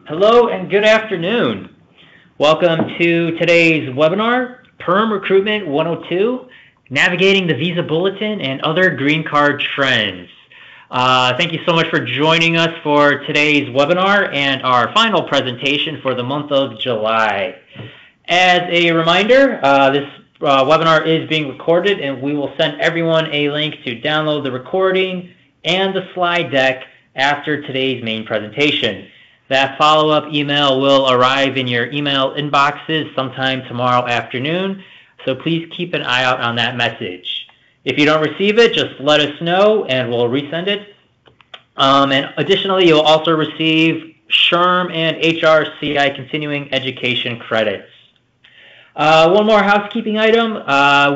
Hello and good afternoon. Welcome to today's webinar, PERM Recruitment 102, Navigating the Visa Bulletin and Other Green Card Trends. Thank you so much for joining us for today's webinar and our final presentation for the month of July. As a reminder, this webinar is being recorded, and we will send everyone a link to download the recording and the slide deck after today's main presentation. That follow-up email will arrive in your email inboxes sometime tomorrow afternoon, so please keep an eye out on that message. If you don't receive it, just let us know and we'll resend it. And additionally, you'll also receive SHRM and HRCI continuing education credits. One more housekeeping item.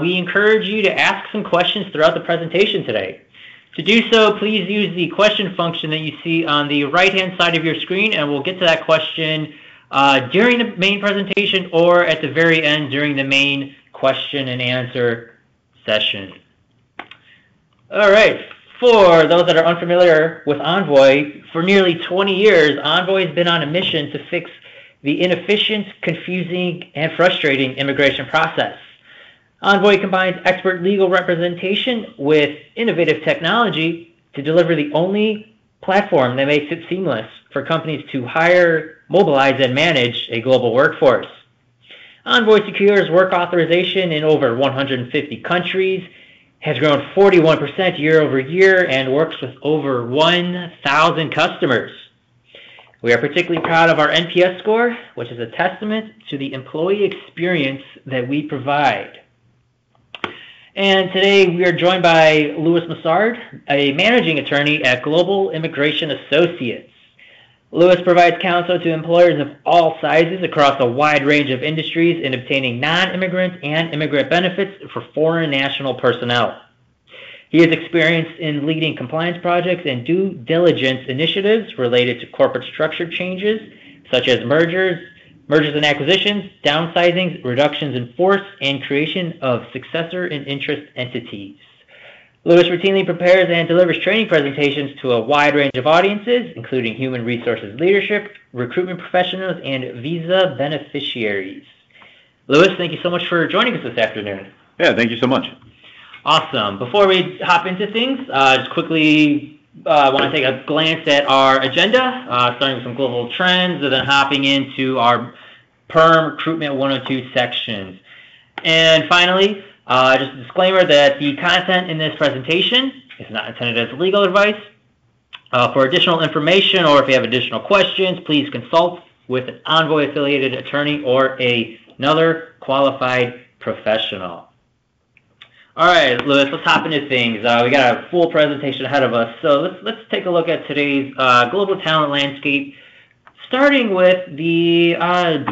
We encourage you to ask some questions throughout the presentation today. To do so, please use the question function that you see on the right-hand side of your screen, and we'll get to that question during the main presentation or at the very end during the main question and answer session. All right. For those that are unfamiliar with Envoy, for nearly 20 years, Envoy has been on a mission to fix the inefficient, confusing, and frustrating immigration process. Envoy combines expert legal representation with innovative technology to deliver the only platform that makes it seamless for companies to hire, mobilize, and manage a global workforce. Envoy secures work authorization in over 150 countries, has grown 41% year over year, and works with over 1,000 customers. We are particularly proud of our NPS score, which is a testament to the employee experience that we provide. And today we are joined by Louis Massard, a managing attorney at Global Immigration Associates. Louis provides counsel to employers of all sizes across a wide range of industries in obtaining non-immigrant and immigrant benefits for foreign national personnel. He is experienced in leading compliance projects and due diligence initiatives related to corporate structure changes, such as mergers and acquisitions, downsizings, reductions in force, and creation of successor and interest entities. Louis routinely prepares and delivers training presentations to a wide range of audiences, including human resources leadership, recruitment professionals, and visa beneficiaries. Louis, thank you so much for joining us this afternoon. Yeah, thank you so much. Awesome. Before we hop into things, just quickly want to take a glance at our agenda, starting with some global trends, and then hopping into our PERM Recruitment 102 sections. And finally, just a disclaimer that the content in this presentation is not intended as legal advice. For additional information or if you have additional questions, please consult with an Envoy-affiliated attorney or another qualified professional. All right, Louis, let's hop into things. We got a full presentation ahead of us, so let's take a look at today's global talent landscape, starting with the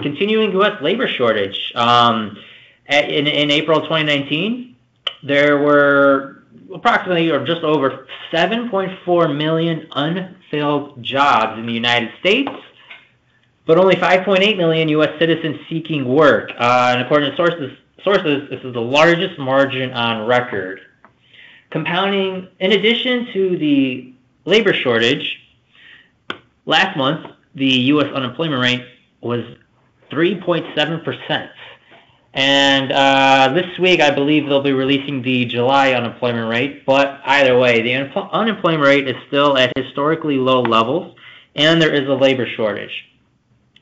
continuing U.S. labor shortage. In April 2019, there were approximately or just over 7.4 million unfilled jobs in the United States, but only 5.8 million U.S. citizens seeking work. And according to sources, this is the largest margin on record. Compounding, in addition to the labor shortage, last month, the U.S. unemployment rate was 3.7%. And this week, I believe they'll be releasing the July unemployment rate. But either way, the unemployment rate is still at historically low levels, and there is a labor shortage.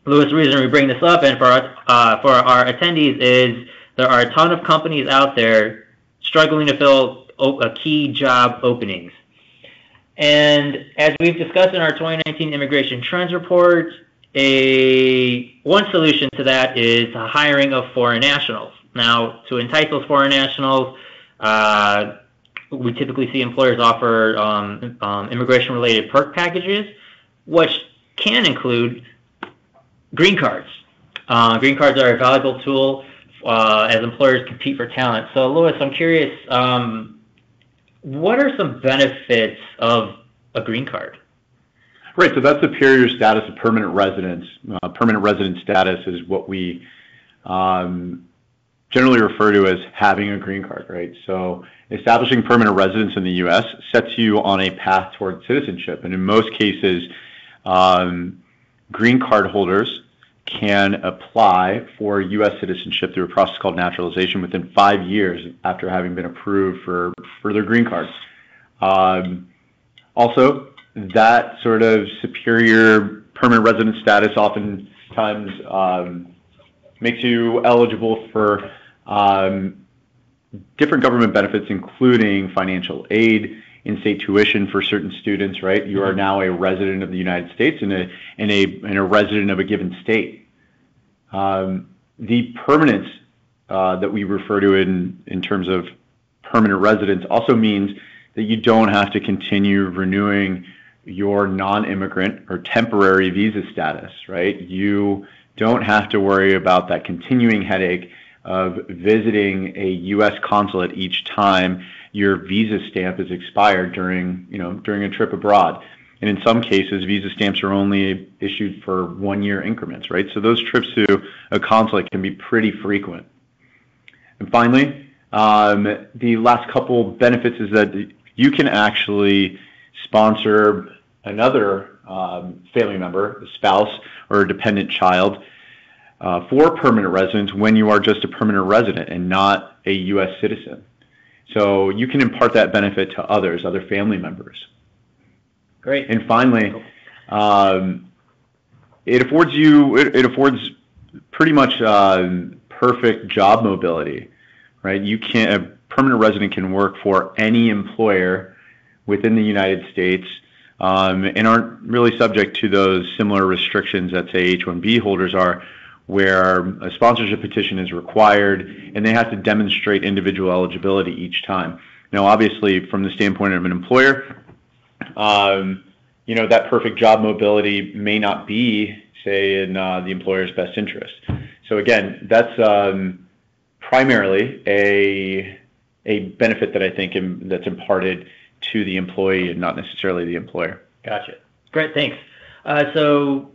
Louis, the reason we bring this up and for our attendees is there are a ton of companies out there struggling to fill key job openings. And as we've discussed in our 2019 Immigration Trends Report, one solution to that is the hiring of foreign nationals. Now, to entice those foreign nationals, we typically see employers offer immigration-related perk packages, which can include green cards. Green cards are a valuable tool as employers compete for talent. So, Louis, I'm curious, what are some benefits of a green card? Right, so that's superior status of permanent residence. Permanent resident status is what we generally refer to as having a green card, right? So establishing permanent residence in the U.S. sets you on a path toward citizenship. And in most cases, green card holders can apply for U.S. citizenship through a process called naturalization within 5 years after having been approved for their green card. Also, that sort of superior permanent resident status oftentimes makes you eligible for different government benefits, including financial aid, in-state tuition for certain students, right? You are now a resident of the United States and a resident of a given state. The permanence that we refer to in terms of permanent residence also means that you don't have to continue renewing your non-immigrant or temporary visa status, right? You don't have to worry about that continuing headache of visiting a U.S. consulate each time your visa stamp is expired during a trip abroad. And in some cases, visa stamps are only issued for 1-year increments, right? So those trips to a consulate can be pretty frequent. And finally, the last couple benefits is that you can actually sponsor another family member, a spouse or a dependent child, for permanent residence when you are just a permanent resident and not a U.S. citizen. So you can impart that benefit to others, other family members. Great. And finally, it affords pretty much perfect job mobility, right? A permanent resident can work for any employer within the United States and aren't really subject to those similar restrictions that, say, H-1B holders are, where a sponsorship petition is required and they have to demonstrate individual eligibility each time. Now, obviously, from the standpoint of an employer, that perfect job mobility may not be, say, in the employer's best interest. So again, that's primarily a benefit that I think that's imparted to the employee and not necessarily the employer. Gotcha. Great, thanks. So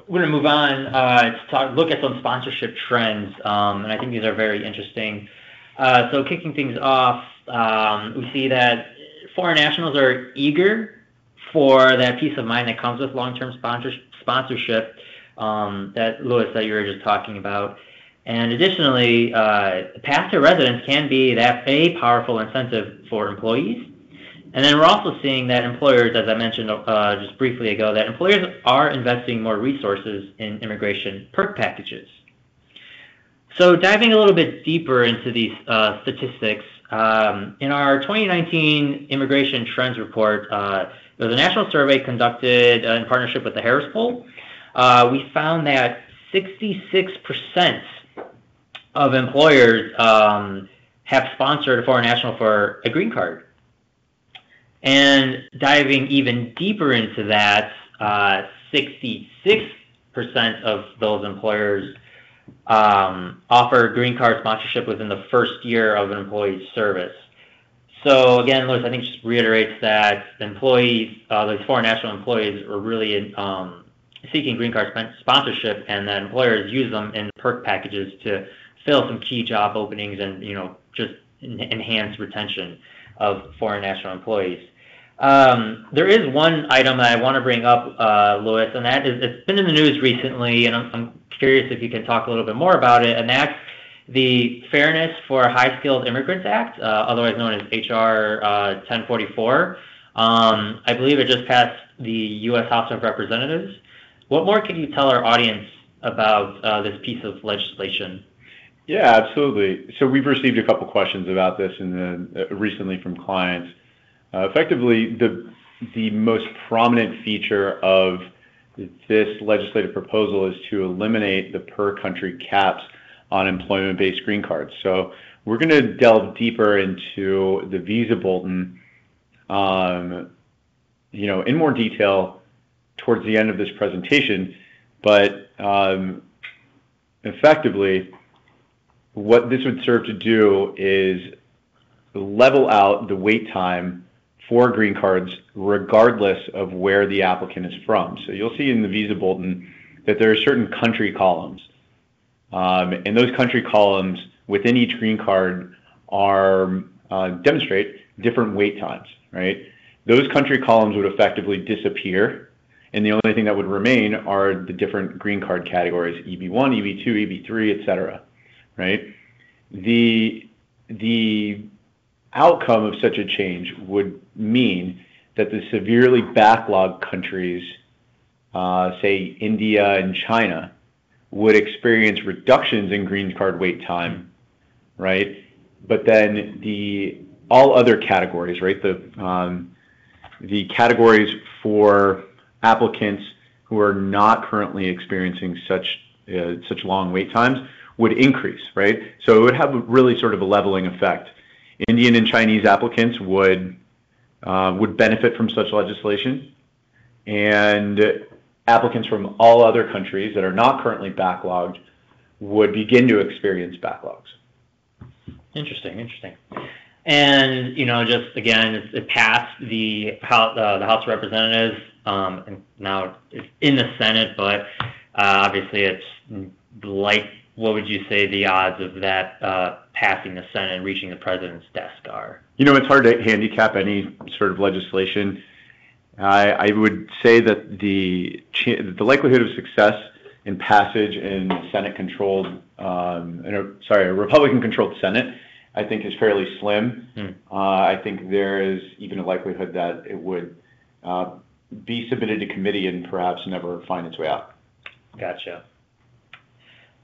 we're going to move on to look at some sponsorship trends, and I think these are very interesting. So kicking things off, we see that foreign nationals are eager for that peace of mind that comes with long-term sponsorship that, Louis, that you were just talking about. And additionally, path to residence can be a powerful incentive for employees. And then we're also seeing that employers, as I mentioned just briefly ago, that employers are investing more resources in immigration perk packages. So diving a little bit deeper into these statistics, in our 2019 Immigration Trends Report, there was a national survey conducted in partnership with the Harris Poll. We found that 66% of employers have sponsored a foreign national for a green card. And diving even deeper into that, 66% of those employers offer green card sponsorship within the first year of an employee's service. So again, Louis, I think just reiterates that employees, those foreign national employees, are really seeking green card sponsorship, and that employers use them in perk packages to fill some key job openings and just enhance retention of foreign national employees. There is one item that I want to bring up, Louis, and that is, it's been in the news recently, and I'm curious if you can talk a little bit more about it, and that's the Fairness for High-Skilled Immigrants Act, otherwise known as HR 1044. I believe it just passed the U.S. House of Representatives. What more can you tell our audience about this piece of legislation? Yeah, absolutely. So we've received a couple questions about this recently from clients. Effectively, the most prominent feature of this legislative proposal is to eliminate the per-country caps on employment-based green cards. So we're going to delve deeper into the visa bulletin, in more detail towards the end of this presentation. But effectively, what this would serve to do is level out the wait time for green cards regardless of where the applicant is from. So you'll see in the visa bulletin that there are certain country columns. And those country columns within each green card are demonstrate different wait times, right? Those country columns would effectively disappear, And the only thing that would remain are the different green card categories, EB1, EB2, EB3, etc. Right? The outcome of such a change would mean that the severely backlogged countries, say India and China, would experience reductions in green card wait time, right? But then all other categories, right? The categories for applicants who are not currently experiencing such long wait times would increase, right? So it would have really sort of a leveling effect. Indian and Chinese applicants would benefit from such legislation, and applicants from all other countries that are not currently backlogged would begin to experience backlogs. Interesting. And just again, it passed the House of Representatives, and now it's in the Senate. But obviously, it's like, what would you say the odds of that passing the Senate and reaching the president's desk are? It's hard to handicap any sort of legislation. I would say that the likelihood of success in passage in Senate-controlled, a Republican-controlled Senate, I think is fairly slim. I think there is even a likelihood that it would be submitted to committee and perhaps never find its way out. Gotcha.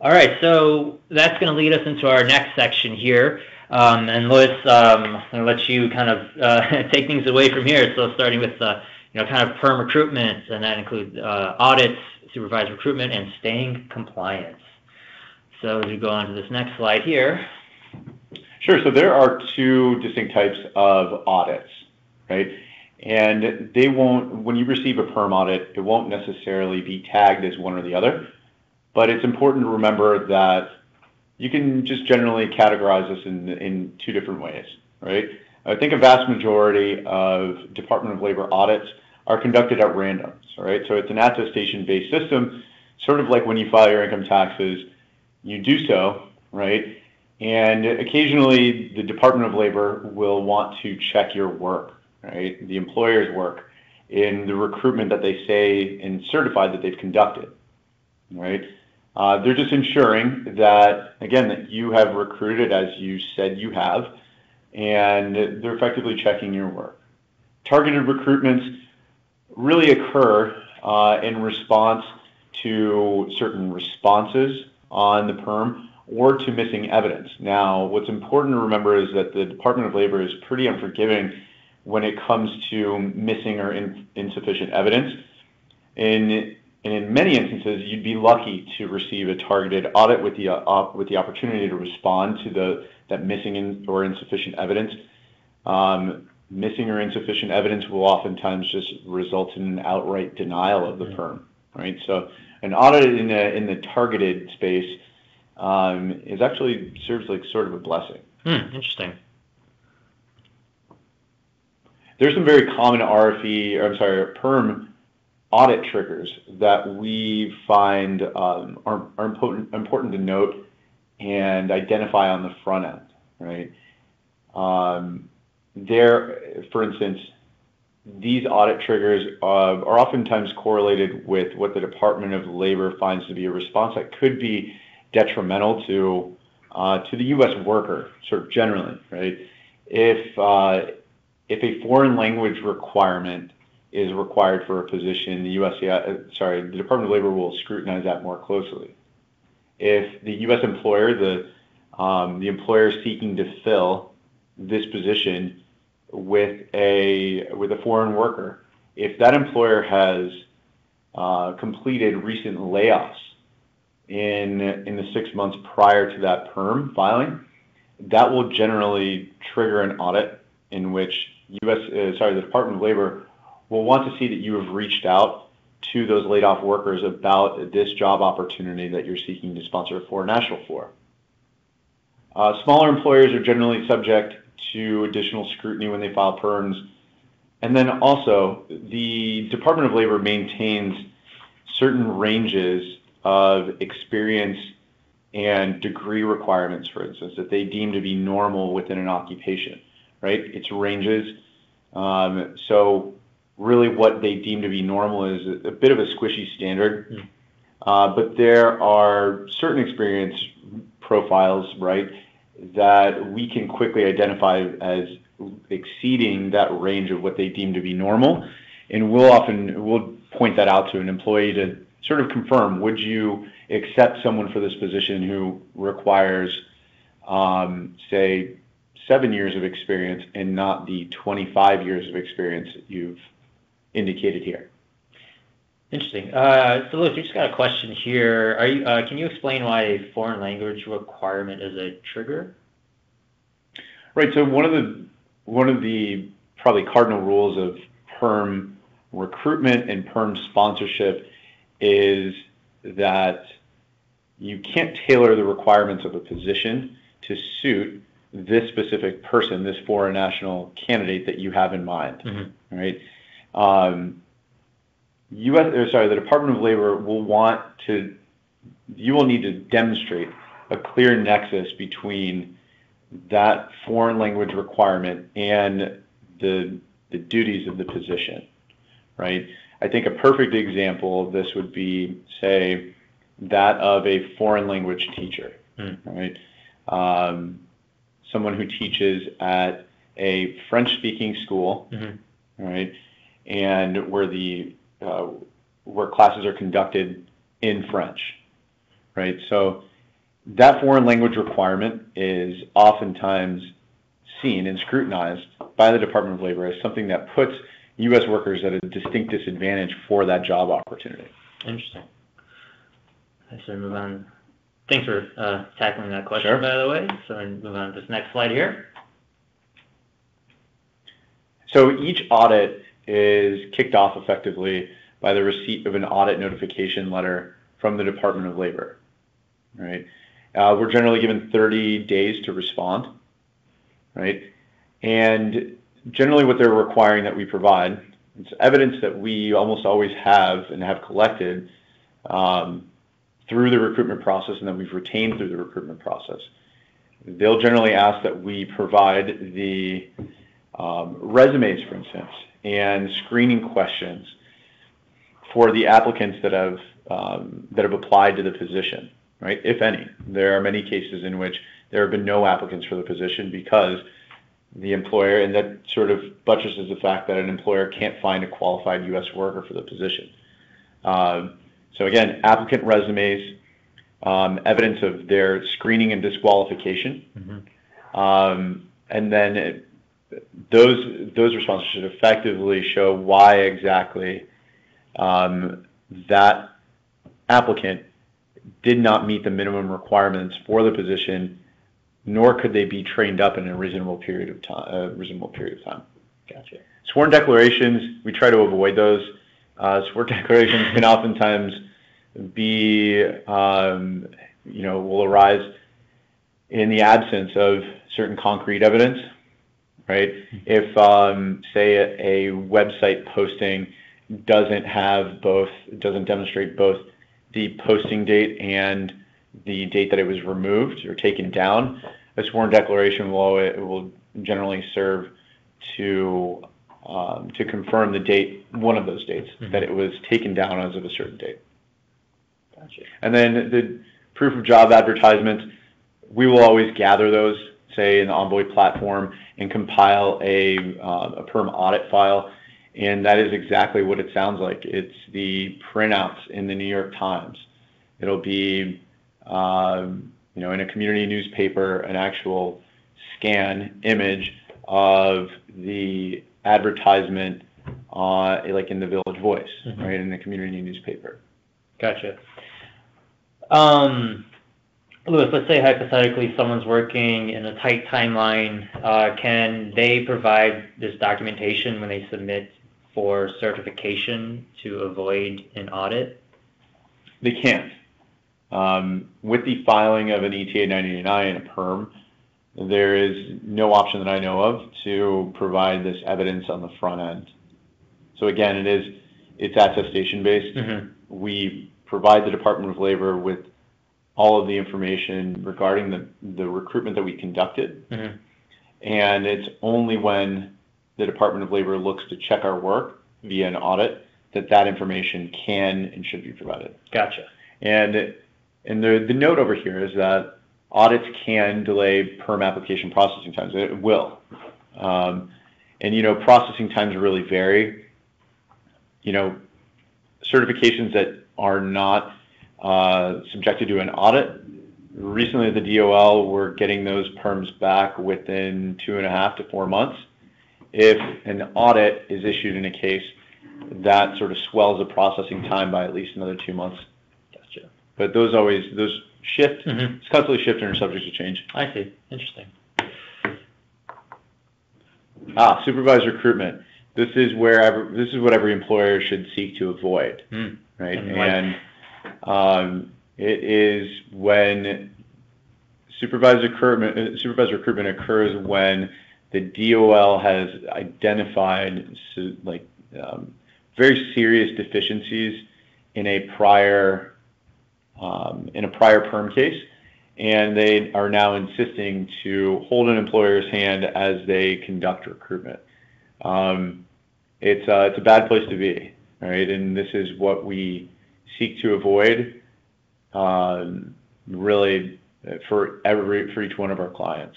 All right, so that's going to lead us into our next section here. And Louis, I'm going to let you kind of take things away from here. So starting with kind of PERM recruitment, and that includes audits, supervised recruitment, and staying compliance. So as we go on to this next slide here. Sure. So there are two distinct types of audits, right? And they won't, when you receive a PERM audit, it won't necessarily be tagged as one or the other. But it's important to remember that you can just generally categorize this in two different ways, right? I think a vast majority of Department of Labor audits are conducted at random, right? So it's an attestation-based system, sort of like when you file your income taxes, you do so, right? And occasionally the Department of Labor will want to check your work, right? The employer's work in the recruitment that they say and certify that they've conducted, right? They're just ensuring that, again, that you have recruited as you said you have, and they're effectively checking your work. Targeted recruitments really occur in response to certain responses on the PERM or to missing evidence. Now, what's important to remember is that the Department of Labor is pretty unforgiving when it comes to missing or insufficient evidence. And in many instances, you'd be lucky to receive a targeted audit with the opportunity to respond to that missing or insufficient evidence. Missing or insufficient evidence will oftentimes just result in an outright denial of the PERM, right? So an audit in the targeted space is actually serves like sort of a blessing. Interesting. There's some very common PERM audit triggers that we find are important to note and identify on the front end, right? For instance, these audit triggers are oftentimes correlated with what the Department of Labor finds to be a response that could be detrimental to the U.S. worker, sort of generally, right? If a foreign language requirement is required for a position, the Department of Labor will scrutinize that more closely. If the U.S. employer, the employer seeking to fill this position with a foreign worker, if that employer has completed recent layoffs in the 6 months prior to that PERM filing, that will generally trigger an audit in which the Department of Labor will want to see that you have reached out to those laid off workers about this job opportunity that you're seeking to sponsor a foreign national for. Smaller employers are generally subject to additional scrutiny when they file PERMs. And then also, the Department of Labor maintains certain ranges of experience and degree requirements, for instance, that they deem to be normal within an occupation, right? It's ranges. So really what they deem to be normal is a bit of a squishy standard. But there are certain experience profiles, right, that we can quickly identify as exceeding that range of what they deem to be normal. And we'll point that out to an employee to sort of confirm, would you accept someone for this position who requires, say, 7 years of experience and not the 25 years of experience that you've indicated here? Interesting. So Louis, we just got a question here. Can you explain why a foreign language requirement is a trigger? Right. So one of the probably cardinal rules of PERM recruitment and PERM sponsorship is that you can't tailor the requirements of a position to suit this specific person, this foreign national candidate that you have in mind, right? The Department of Labor you will need to demonstrate a clear nexus between that foreign language requirement and the duties of the position, right? I think a perfect example of this would be, say, that of a foreign language teacher, right? Someone who teaches at a French-speaking school, right, and where classes are conducted in French, right? So that foreign language requirement is oftentimes seen and scrutinized by the Department of Labor as something that puts U.S. workers at a distinct disadvantage for that job opportunity. Interesting. So move on. Thanks for tackling that question, Sure. by the way. So we move on to this next slide here. So each audit is kicked off effectively by the receipt of an audit notification letter from the Department of Labor, right? We're generally given 30 days to respond, right? And generally what they're requiring that we provide is evidence that we almost always have and have collected through the recruitment process and that we've retained through the recruitment process. They'll generally ask that we provide the resumes, for instance, and screening questions for the applicants that have applied to the position, right? If any. There are many cases in which there have been no applicants for the position because the employer, and that sort of buttresses the fact that an employer can't find a qualified U.S. worker for the position. So again, applicant resumes, evidence of their screening and disqualification, and then those responses should effectively show why exactly that applicant did not meet the minimum requirements for the position, nor could they be trained up in a reasonable period of time. Gotcha. Sworn declarations, we try to avoid those. Sworn declarations can oftentimes be, will arise in the absence of certain concrete evidence, right? If, say, a website posting doesn't demonstrate both the posting date and the date that it was removed or taken down, a sworn declaration will generally serve to confirm the date, one of those dates, that it was taken down as of a certain date. Gotcha. And then the proof of job advertisements, we will always gather those, say, in the Envoy platform and compile a PERM audit file. And that is exactly what it sounds like. It's the printouts in the New York Times. It'll be, in a community newspaper, an actual scan image of the advertisement, like in the Village Voice, right, in the community newspaper. Gotcha. Louis, let's say hypothetically someone's working in a tight timeline. Can they provide this documentation when they submit for certification to avoid an audit? They can't. With the filing of an ETA 99 and a PERM, there is no option that I know of to provide this evidence on the front end. So again, it's attestation based. We provide the Department of Labor with all of the information regarding the recruitment that we conducted. And it's only when the Department of Labor looks to check our work via an audit, that information can and should be provided. Gotcha. And the note over here is that audits can delay PERM application processing times. It will. And processing times really vary. Certifications that are not subjected to an audit. Recently, the DOL were getting those PERMs back within 2.5 to 4 months. If an audit is issued in a case, that sort of swells the processing time by at least another 2 months. Gotcha. But those shift. Mm-hmm. It's constantly shifting and subject to change. I see. Interesting. Supervised recruitment. This is what every employer should seek to avoid, right? And it is when supervised recruitment occurs when the DOL has identified very serious deficiencies in a prior PERM case, and they are now insisting to hold an employer's hand as they conduct recruitment. It's a bad place to be, right? And this is what we seek to avoid, really, for each one of our clients.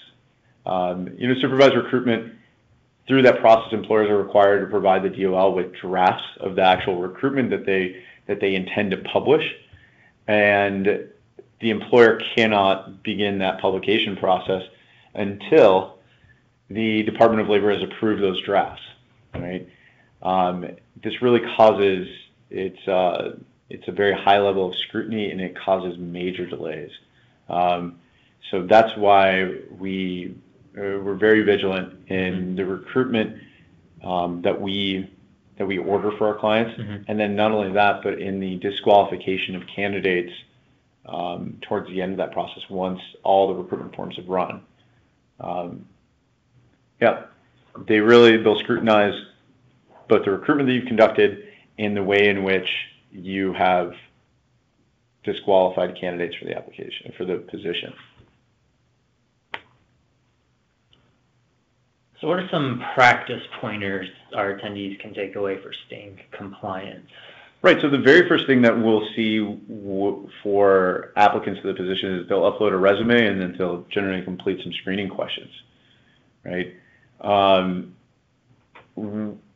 Supervised recruitment, through that process, employers are required to provide the DOL with drafts of the actual recruitment that they intend to publish, and the employer cannot begin that publication process until the Department of Labor has approved those drafts. Right? This really causes it's a very high level of scrutiny, and it causes major delays. So that's why we're very vigilant in the recruitment that we order for our clients, and then not only that, but in the disqualification of candidates towards the end of that process once all the recruitment forms have run. They'll scrutinize both the recruitment that you've conducted and the way in which you have disqualified candidates for the application, for the position. So what are some practice pointers our attendees can take away for staying compliant? Right. So the very first thing that we'll see for applicants to the position is they'll upload a resume, and then they'll generally complete some screening questions. Right.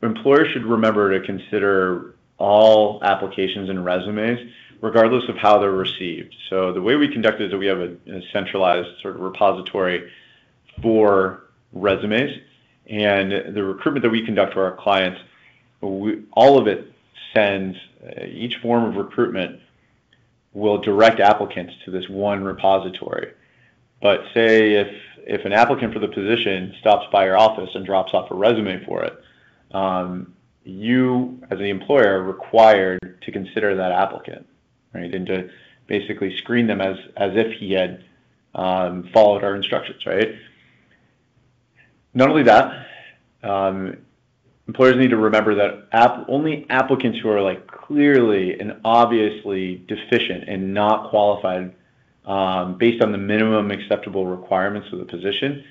Employers should remember to consider all applications and resumes, regardless of how they're received. So the way we conduct it is that we have a centralized sort of repository for resumes, and the recruitment that we conduct for our clients, all of it sends, each form of recruitment will direct applicants to this one repository. But say if an applicant for the position stops by your office and drops off a resume for it, you, as the employer, are required to consider that applicant, right, and to basically screen them as if he had followed our instructions, right? Not only that, employers need to remember that only applicants who are clearly and obviously deficient and not qualified based on the minimum acceptable requirements of the position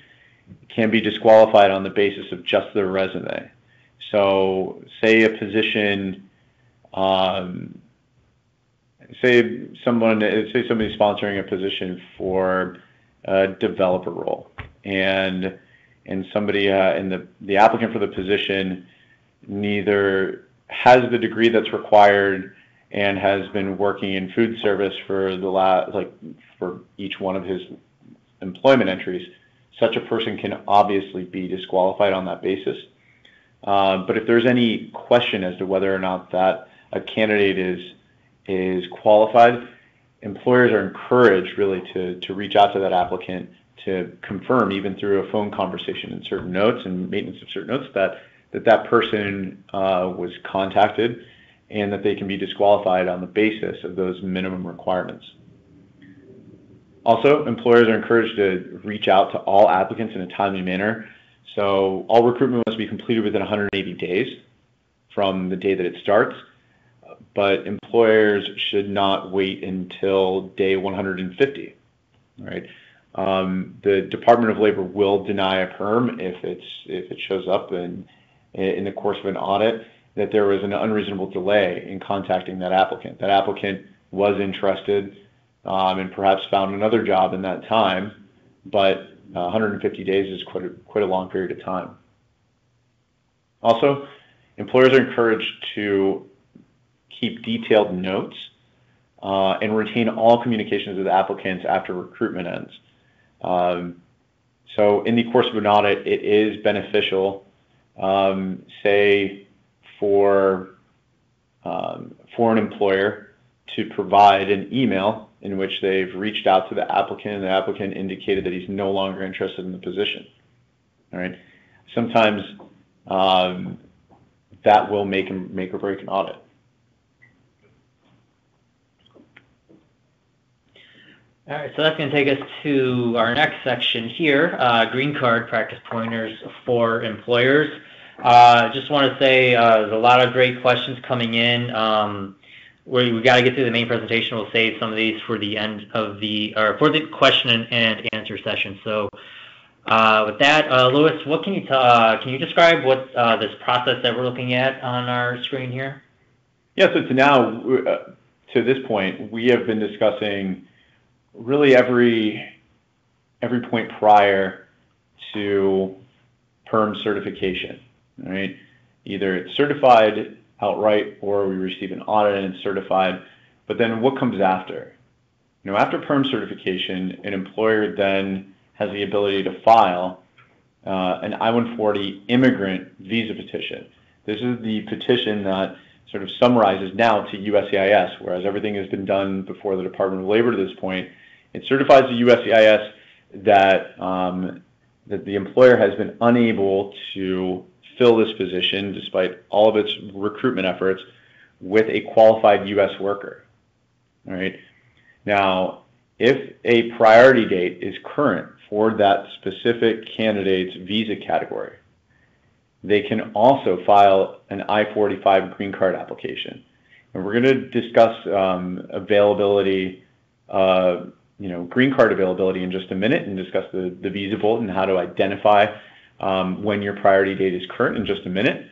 can be disqualified on the basis of just their resume. So say a position, say somebody's sponsoring a position for a developer role, and somebody and the applicant for the position neither has the degree that's required and has been working in food service for for each one of his employment entries. Such a person can obviously be disqualified on that basis. But if there's any question as to whether or not that a candidate is qualified, employers are encouraged really to reach out to that applicant to confirm, even through a phone conversation and certain notes and maintenance of certain notes, that person was contacted and that they can be disqualified on the basis of those minimum requirements. Also, employers are encouraged to reach out to all applicants in a timely manner. So all recruitment must be completed within 180 days from the day that it starts, but employers should not wait until day 150, right? The Department of Labor will deny a PERM if it shows up in the course of an audit, that there was an unreasonable delay in contacting that applicant. That applicant was interested and perhaps found another job in that time, but 150 days is quite a long period of time. Also, employers are encouraged to keep detailed notes and retain all communications with applicants after recruitment ends. So in the course of an audit, it is beneficial, say, for an employer to provide an email in which they've reached out to the applicant and the applicant indicated that he's no longer interested in the position. All right. Sometimes that will make or break an audit. All right, so that's going to take us to our next section here, green card practice pointers for employers. Just want to say there's a lot of great questions coming in. We got to get through the main presentation. We'll save some of these for the end of for the question and answer session. So with that, Louis, what can you describe what this process that we're looking at on our screen here? Yeah, so to this point, we have been discussing really every point prior to PERM certification, right? Either it's certified outright or we receive an audit and it's certified, but then what comes after? After PERM certification, an employer then has the ability to file an I-140 immigrant visa petition. This is the petition that sort of summarizes now to USCIS, whereas everything has been done before the Department of Labor to this point. It certifies to USCIS that the employer has been unable to fill this position, despite all of its recruitment efforts, with a qualified U.S. worker. All right. Now, if a priority date is current for that specific candidate's visa category, they can also file an I-45 green card application. And we're going to discuss availability, green card availability in just a minute, and discuss the visa bulletin and how to identify when your priority date is current in just a minute.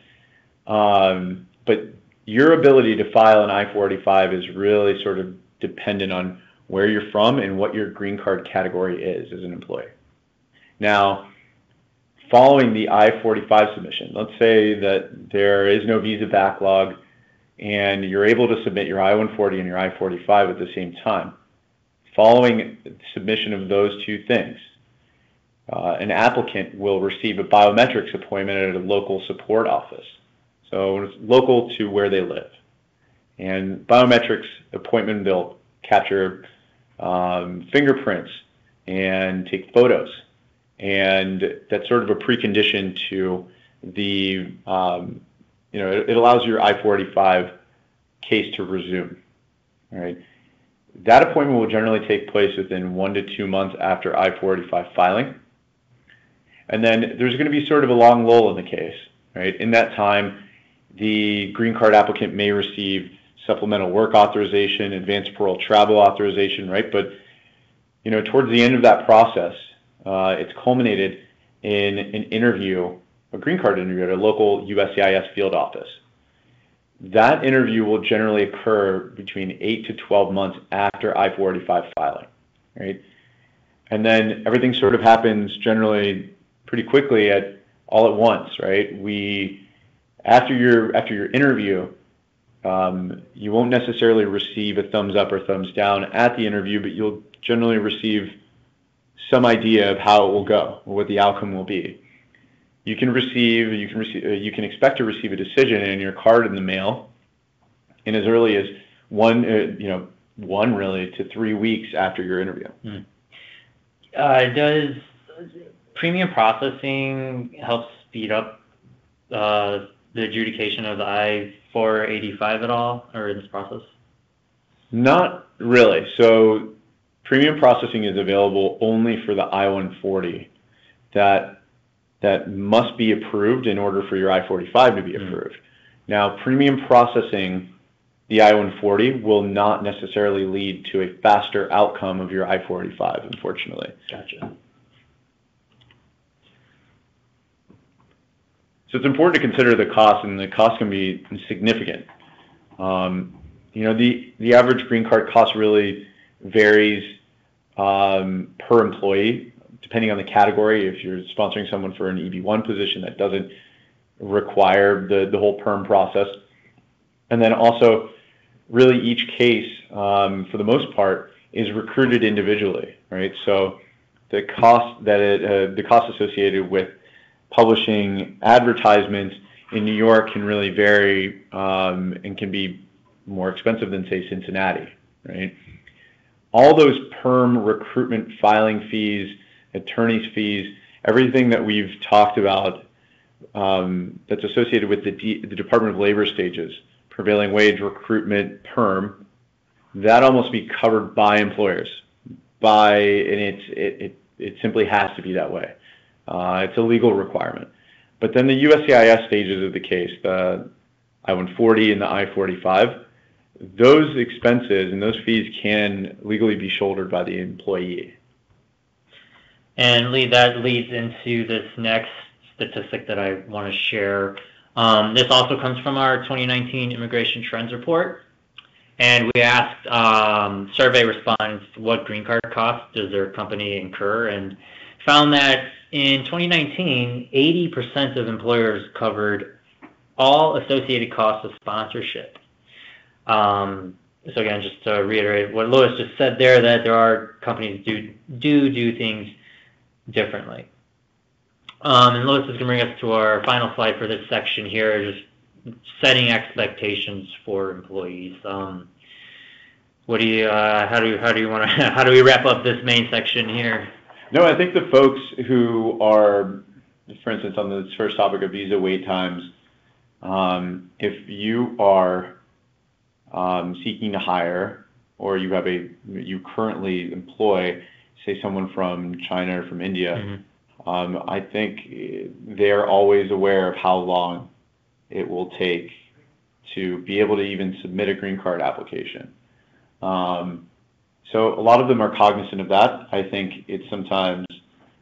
But your ability to file an I-45 is really sort of dependent on where you're from and what your green card category is as an employer. Now, following the I-45 submission, let's say that there is no visa backlog and you're able to submit your I-140 and your I-45 at the same time. Following submission of those two things, an applicant will receive a biometrics appointment at a local support office. So it's local to where they live. And biometrics appointment, they'll capture fingerprints and take photos. And that's sort of a precondition to the, it allows your I-45 case to resume. All right. That appointment will generally take place within 1 to 2 months after I-45 filing. And then there's going to be sort of a long lull in the case, right? In that time, the green card applicant may receive supplemental work authorization, advanced parole travel authorization, right? But, towards the end of that process, it's culminated in an interview, a green card interview at a local USCIS field office. That interview will generally occur between 8 to 12 months after I-45 filing, right? And then everything sort of happens generally pretty quickly all at once, right? After your interview, you won't necessarily receive a thumbs up or thumbs down at the interview, but you'll generally receive some idea of how it will go, or what the outcome will be. You can expect to receive a decision in your card in the mail in as early as 1 to 3 weeks after your interview. Does premium processing help speed up the adjudication of the I-485 at all, or in this process? Not really. So premium processing is available only for the I-140 that must be approved in order for your I-45 to be approved. Now, premium processing the I-140 will not necessarily lead to a faster outcome of your I-45, unfortunately. Gotcha. So it's important to consider the cost, and the cost can be significant. The average green card cost really varies per employee, depending on the category. If you're sponsoring someone for an EB1 position, that doesn't require the whole PERM process. And then also, really each case, for the most part, is recruited individually, right? So the cost associated with publishing advertisements in New York can really vary and can be more expensive than, say, Cincinnati, right? All those PERM recruitment filing fees, attorney's fees, everything that we've talked about that's associated with the Department of Labor stages, prevailing wage, recruitment, PERM, that almost be covered by employers. And it simply has to be that way. It's a legal requirement. But then the USCIS stages of the case, the I-140 and the I-45, those expenses and those fees can legally be shouldered by the employee. And Lee, that leads into this next statistic that I want to share. This also comes from our 2019 Immigration Trends Report. And we asked survey respondents what green card costs does their company incur, and found that in 2019, 80% of employers covered all associated costs of sponsorship. So again, just to reiterate what Louis just said there, that there are companies do things differently. And Louis is going to bring us to our final slide for this section here, just setting expectations for employees. How do we wrap up this main section here? No, I think the folks who are, for instance, on this first topic of visa wait times, if you are seeking to hire, or you currently employ, say, someone from China or from India, I think they're always aware of how long it will take to be able to even submit a green card application. So a lot of them are cognizant of that. I think it's sometimes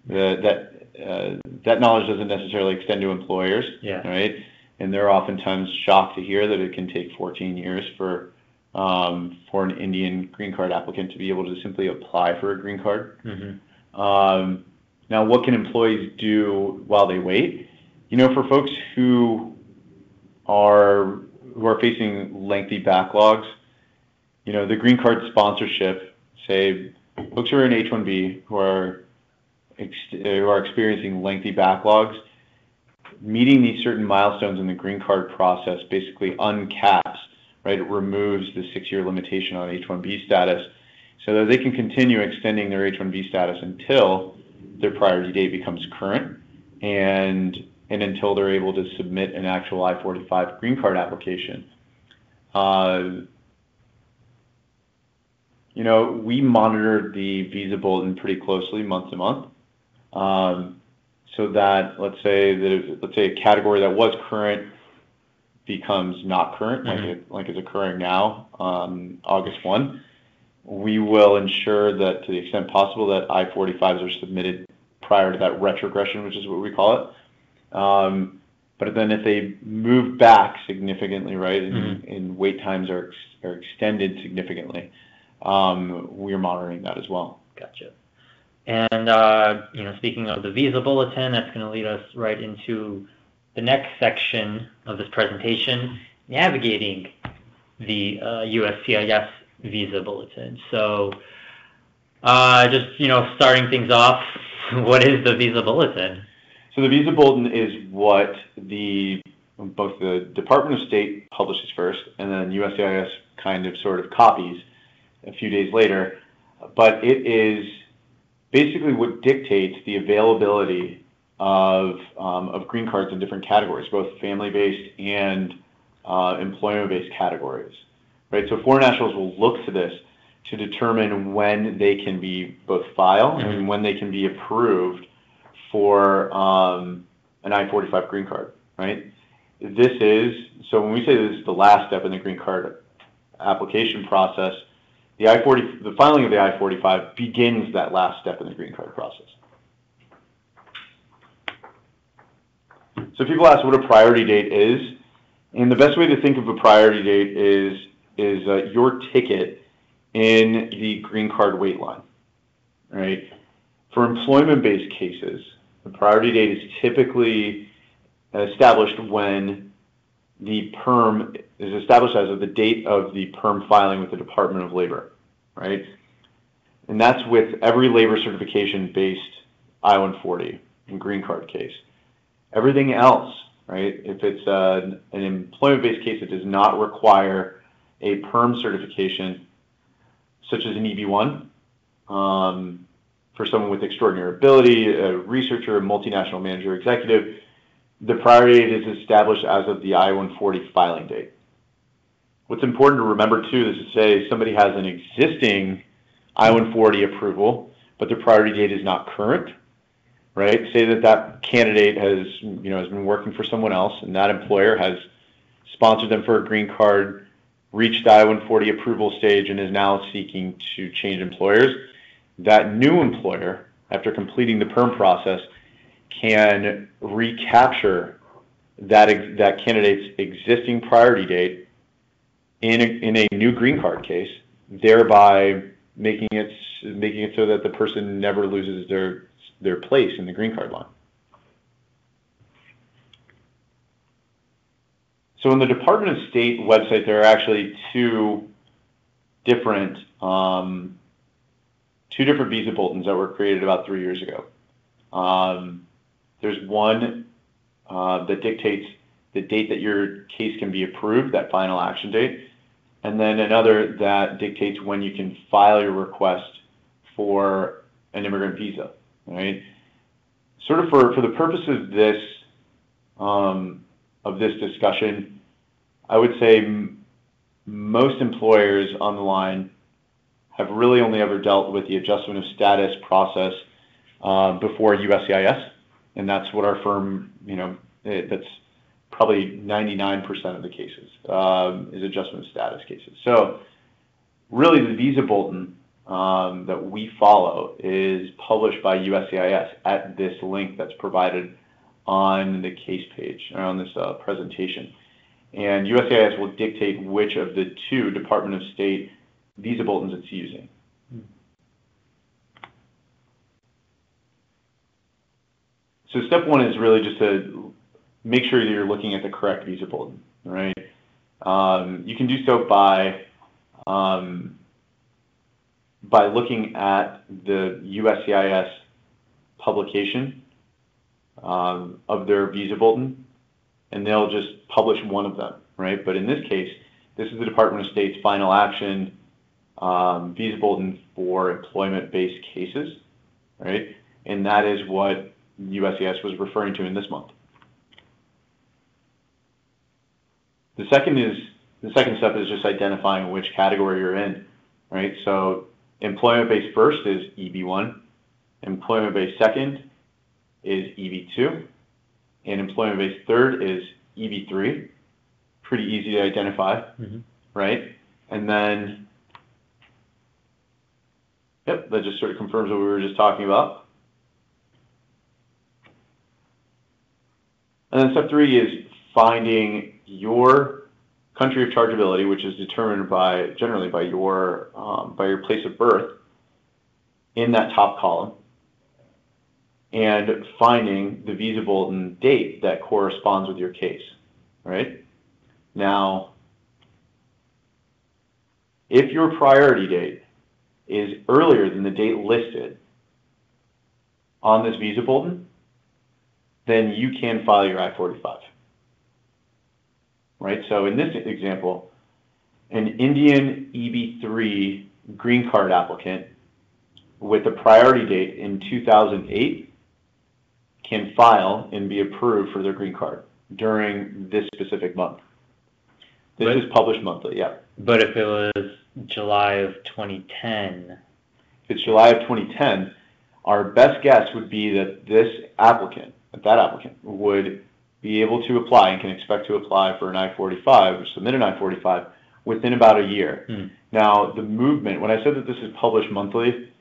that knowledge doesn't necessarily extend to employers, right? And they're oftentimes shocked to hear that it can take 14 years for an Indian green card applicant to be able to simply apply for a green card. Now, what can employees do while they wait? For folks who are facing lengthy backlogs, the green card sponsorship, say, folks who are in H-1B who are experiencing lengthy backlogs, meeting these certain milestones in the green card process basically uncaps, right? It removes the 6-year limitation on H-1B status so that they can continue extending their H-1B status until their priority date becomes current and until they're able to submit an actual I-45 green card application. We monitor the visa bulletin pretty closely month to month, so that let's say a category that was current becomes not current, like is occurring now on August 1. We will ensure that, to the extent possible, that I-45s are submitted prior to that retrogression, which is what we call it. But then if they move back significantly, right, and wait times are extended significantly, we are monitoring that as well. Gotcha. And speaking of the visa bulletin, that's going to lead us right into the next section of this presentation, navigating the USCIS visa bulletin. So, starting things off, what is the visa bulletin? So the visa bulletin is what both the Department of State publishes first, and then USCIS sort of copies a few days later. But it is basically what dictates the availability of green cards in different categories, both family-based and employment-based categories. Right. So foreign nationals will look to this to determine when they can be both file and when they can be approved for an I-45 green card. Right. So when we say this is the last step in the green card application process, the filing of the I-45 begins that last step in the green card process. So people ask what a priority date is, and the best way to think of a priority date is your ticket in the green card wait line, right? For employment-based cases, the priority date is typically established when the PERM is established as of the date of the PERM filing with the Department of Labor, right? And that's with every labor certification-based I-140 and green card case. Everything else, right, if it's an employment-based case that does not require a PERM certification, such as an EB-1, for someone with extraordinary ability, a researcher, a multinational manager, executive, the priority date is established as of the I-140 filing date. What's important to remember, too, is to say somebody has an existing I-140 approval, but their priority date is not current, right? Say that candidate has been working for someone else, and that employer has sponsored them for a green card, reached the I-140 approval stage, and is now seeking to change employers. That new employer, after completing the PERM process, can recapture that candidate's existing priority date in a new green card case, thereby making it so that the person never loses their place in the green card line. So in the Department of State website, there are actually two different visa bulletins that were created about 3 years ago. There's one that dictates the date that your case can be approved, that final action date, and then another that dictates when you can file your request for an immigrant visa, right? Sort of for the purpose of this discussion, I would say most employers on the line have really only ever dealt with the adjustment of status process before USCIS, and that's what our firm, that's probably 99% of the cases is adjustment of status cases. So really the visa bulletin that we follow is published by USCIS at this link that's provided on the case page, or on this presentation. And USCIS will dictate which of the two Department of State visa bulletins it's using. So step one is really just to make sure that you're looking at the correct visa bulletin, right? You can do so by looking at the USCIS publication of their visa bulletin, and they'll just publish one of them, right? But in this case, this is the Department of State's final action visa bulletin for employment-based cases, right? And that is what USCIS was referring to in this month. The second step is just identifying which category you're in, right? So employment-based first is EB1, employment-based second is EB2, and employment-based third is EB3. Pretty easy to identify, right? And then, that just sort of confirms what we were just talking about. And then step three is finding your country of chargeability, which is determined generally by your place of birth in that top column, and finding the visa bulletin date that corresponds with your case, right? Now, if your priority date is earlier than the date listed on this visa bulletin, then you can file your I-45, right? So in this example, an Indian EB3 green card applicant with a priority date in 2008 can file and be approved for their green card during this specific month. This is published monthly, yeah. But if it was July of 2010? If it's July of 2010, our best guess would be that that applicant would be able to apply and can expect to apply for an I-45 or submit an I-45 within about a year. Now, the movement, when I said that this is published monthly,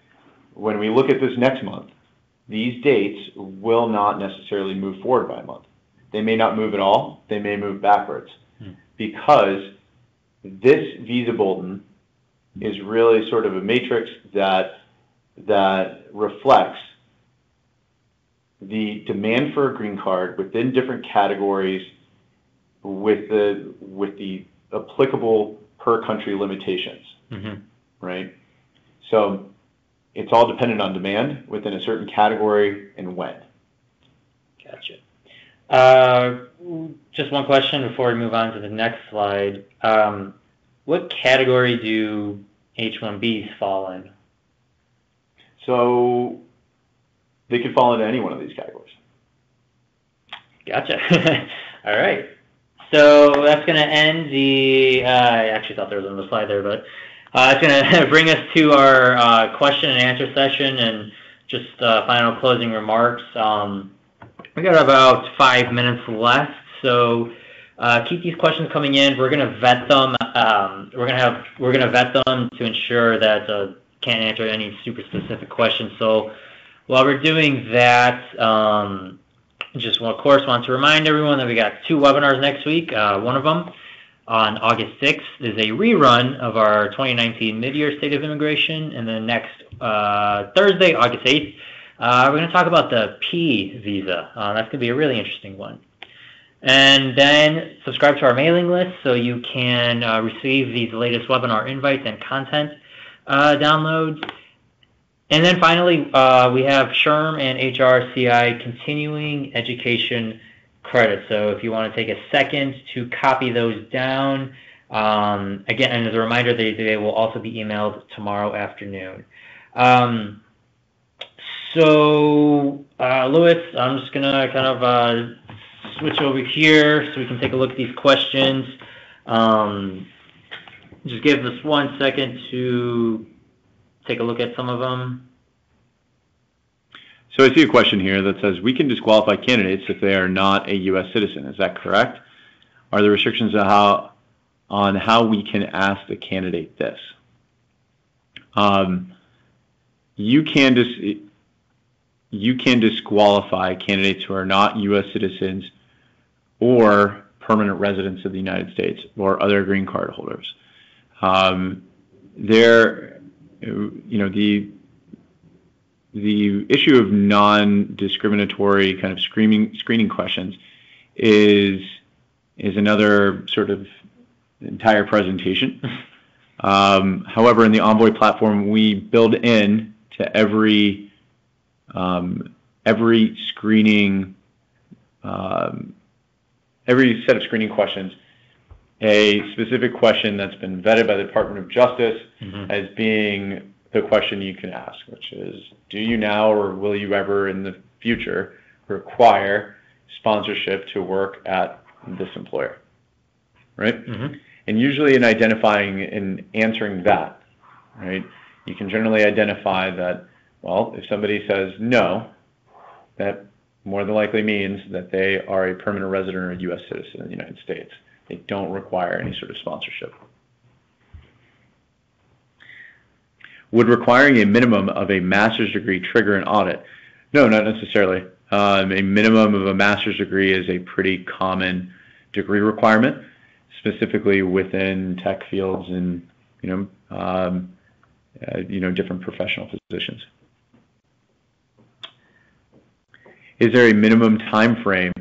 when we look at this next month, these dates will not necessarily move forward by a month. They may not move at all. They may move backwards because this visa bulletin is really sort of a matrix that reflects the demand for a green card within different categories with the applicable per country limitations, right? So it's all dependent on demand within a certain category and when. Gotcha. Just one question before we move on to the next slide. What category do H-1Bs fall in? So they could fall into any one of these categories. Gotcha. All right. So that's going to end the, I actually thought there was another slide there, but it's going to bring us to our question and answer session and just final closing remarks. We got about 5 minutes left, so keep these questions coming in. We're going to vet them. We're going to vet them to ensure that can't answer any super specific questions. So while we're doing that, just of course want to remind everyone that we got 2 webinars next week. One of them on August 6th is a rerun of our 2019 mid-year State of Immigration, and then next Thursday, August 8th, we're going to talk about the P visa. That's going to be a really interesting one. And then subscribe to our mailing list so you can receive these latest webinar invites and content downloads. And then finally, we have SHRM and HRCI continuing education credits. So if you want to take a second to copy those down, again, and as a reminder, they will also be emailed tomorrow afternoon. So, Louis, I'm just going to kind of switch over here so we can take a look at these questions. Just give us 1 second to take a look at some of them. So I see a question here that says, we can disqualify candidates if they are not a U.S. citizen. Is that correct? Are there restrictions on how we can ask the candidate this? You can disqualify candidates who are not U.S. citizens or permanent residents of the United States or other green card holders. The issue of non-discriminatory kind of screening questions is another sort of entire presentation. However, in the Envoy platform, we build in to every screening, every set of screening questions, a specific question that's been vetted by the Department of Justice as being the question you can ask, which is, do you now or will you ever in the future require sponsorship to work at this employer, right? And usually in identifying and answering that, right, you can generally identify that, well, if somebody says no, that more than likely means that they are a permanent resident or a U.S. citizen in the United States. They don't require any sort of sponsorship. Would requiring a minimum of a master's degree trigger an audit? No, not necessarily. A minimum of a master's degree is a pretty common degree requirement, specifically within tech fields and different professional positions. Is there a minimum time frame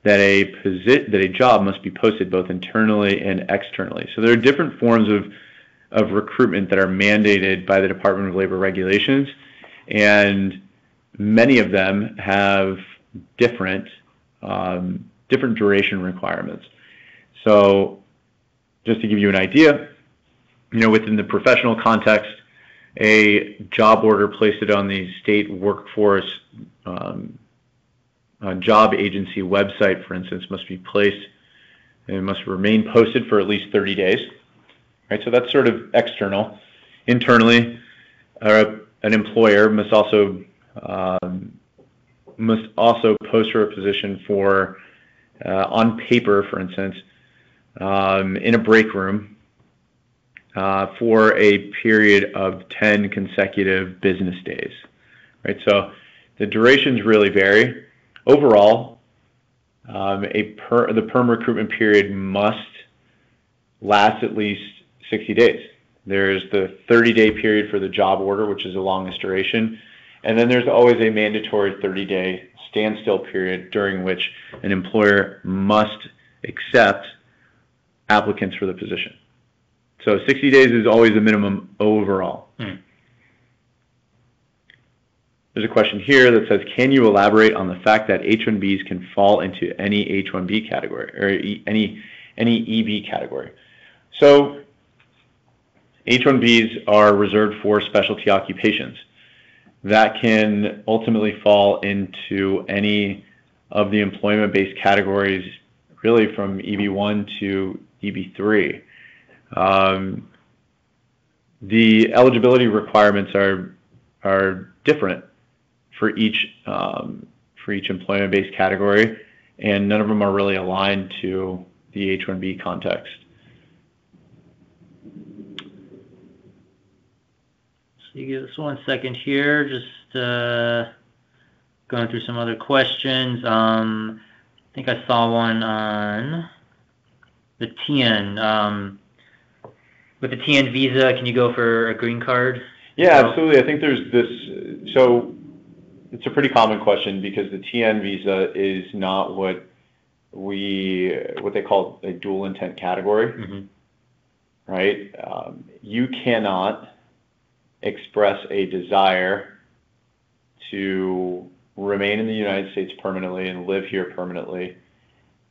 that a job must be posted both internally and externally? So there are different forms of recruitment that are mandated by the Department of Labor regulations, and many of them have different duration requirements. So just to give you an idea, within the professional context, a job order placed on the state workforce job agency website, for instance, must be placed and it must remain posted for at least 30 days. Right, so that's sort of external. Internally, an employer must also post for a position for, on paper, for instance, in a break room for a period of 10 consecutive business days. Right, so the durations really vary. Overall, The PERM recruitment period must last at least 60 days. There's the 30-day period for the job order, which is the longest duration, and then there's always a mandatory 30-day standstill period during which an employer must accept applicants for the position. So 60 days is always the minimum overall. There's a question here that says, can you elaborate on the fact that H-1Bs can fall into any H-1B category or any EB category? So H-1Bs are reserved for specialty occupations. That can ultimately fall into any of the employment-based categories, really from EB1 to EB3. The eligibility requirements are different for each employment-based category, and none of them are really aligned to the H-1B context. So you give us 1 second here, just going through some other questions. I think I saw one on the TN. With the TN visa, can you go for a green card? Yeah, absolutely. I think there's this. So it's a pretty common question because the TN visa is not what they call a dual intent category, right? You cannot express a desire to remain in the United States permanently and live here permanently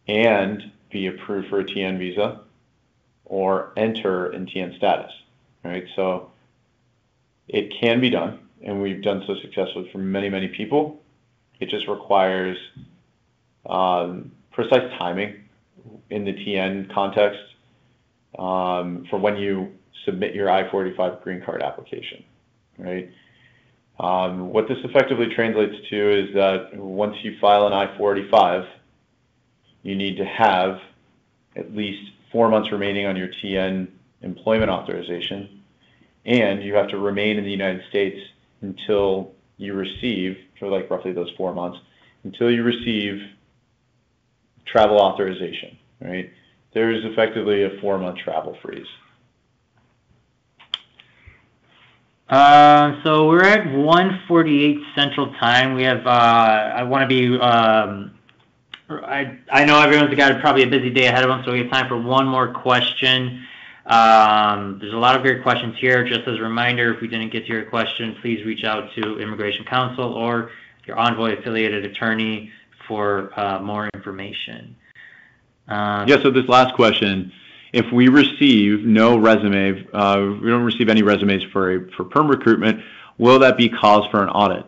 and be approved for a TN visa or enter in TN status, right? So it can be done, and we've done so successfully for many, many people. It just requires precise timing in the TN context for when you submit your I-485 green card application, right? What this effectively translates to is that once you file an I-485, you need to have at least 4 months remaining on your TN employment authorization, and you have to remain in the United States until you receive, for like roughly those 4 months, until you receive travel authorization, right? There's effectively a 4-month travel freeze. So we're at 1:48 Central Time. We have, I want to be, I know everyone's got probably a busy day ahead of them, so we have time for one more question. There's a lot of great questions here. Just as a reminder, if we didn't get to your question, please reach out to Immigration Counsel or your Envoy affiliated attorney for more information. So this last question, if we receive no resume, we don't receive any resumes for PERM recruitment, will that be cause for an audit?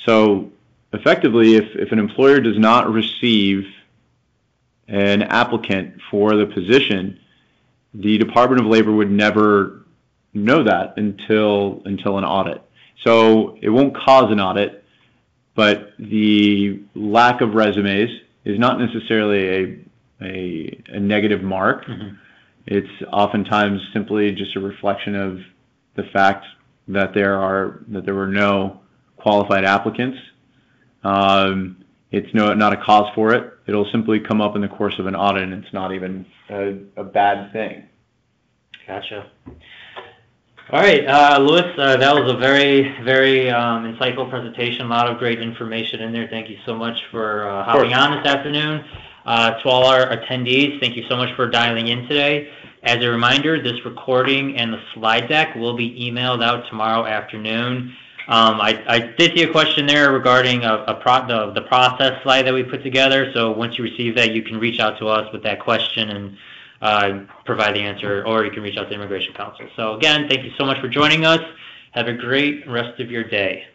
So effectively, if an employer does not receive an applicant for the position, the Department of Labor would never know that until an audit. So it won't cause an audit, but the lack of resumes is not necessarily a negative mark. It's oftentimes simply just a reflection of the fact that there were no qualified applicants. It's not a cause for it. It'll simply come up in the course of an audit, and it's not even a bad thing. Gotcha. All right, Louis, that was a very, very insightful presentation. A lot of great information in there. Thank you so much for hopping on this afternoon. To all our attendees, thank you so much for dialing in today. As a reminder, this recording and the slide deck will be emailed out tomorrow afternoon. I did see a question there regarding the process slide that we put together. So once you receive that, you can reach out to us with that question and provide the answer, or you can reach out to Immigration Counsel. So again, thank you so much for joining us. Have a great rest of your day.